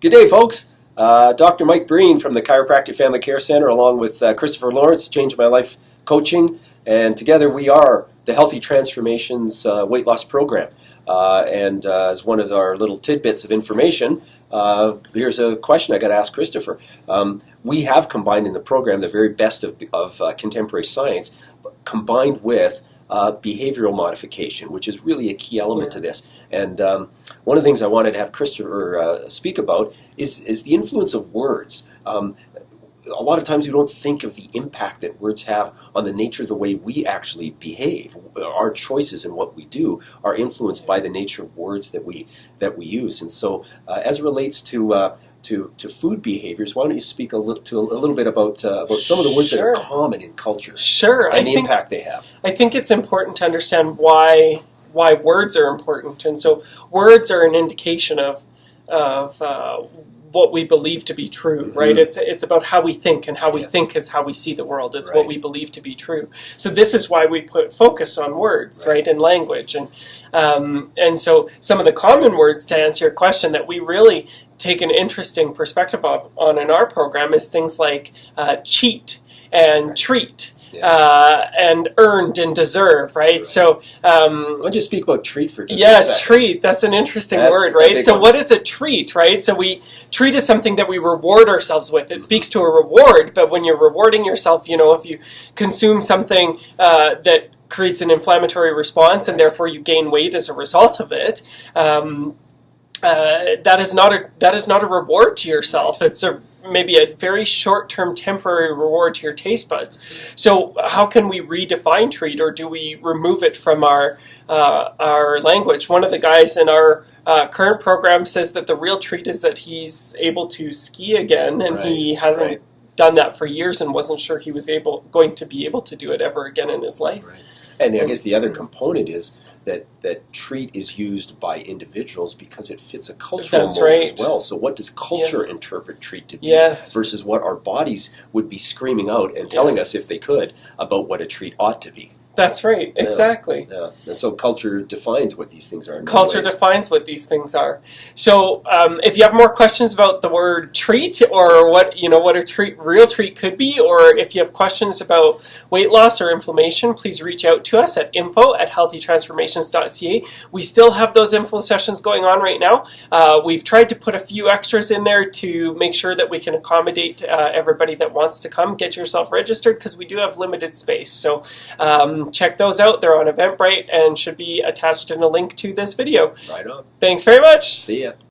Good day, folks. Dr. Mike Breen from the Chiropractic Family Care Center, along with Christopher Lawrence, Change My Life Coaching, and together we are the Healthy Transformations Weight Loss Program. And as one of our little tidbits of information, here's a question I got to ask Christopher. We have combined in the program the very best of contemporary science, combined with behavioral modification, which is really a key element to this. And one of the things I wanted to have Christopher speak about is the influence of words. A lot of times we don't think of the impact that words have on the nature of the way we actually behave. Our choices and what we do are influenced by the nature of words that we use. And so, as it relates to food behaviors, why don't you speak a little bit about some of the words that are common in culture? Sure, and the impact they have. I think it's important to understand why words are important, and so words are an indication of what we believe to be true, right? It's about how we think, and how we think is how we see the world. It's what we believe to be true. So this is why we put focus on words, right, and language, and so some of the common words, to answer your question, that we really take an interesting perspective on in our program is things like cheat and treat. And earned and deserve, right? So, why don't you speak about treat for just a second? Treat, that's an interesting word, right? So what is a treat, right? So treat is something that we reward ourselves with. It speaks to a reward, but when you're rewarding yourself, if you consume something that creates an inflammatory response and therefore you gain weight as a result of it, that is not a reward to yourself. It's maybe a very short-term temporary reward to your taste buds. So how can we redefine treat, or do we remove it from our language? One of the guys in our current program says that the real treat is that he's able to ski again, and he hasn't done that for years and wasn't sure he was going to be able to do it ever again in his life. And I guess the other component is that treat is used by individuals because it fits a cultural mold as well. So what does culture interpret treat to be versus what our bodies would be screaming out and telling us, if they could, about what a treat ought to be? That's right, exactly. Yeah. And so culture defines what these things are. Culture defines what these things are. So if you have more questions about the word treat, or what a real treat could be, or if you have questions about weight loss or inflammation, please reach out to us at info@healthytransformations.ca. We still have those info sessions going on right now. We've tried to put a few extras in there to make sure that we can accommodate everybody that wants to come. Get yourself registered, because we do have limited space. So check those out. They're on Eventbrite and should be attached in a link to this video. Right on. Thanks very much. See ya.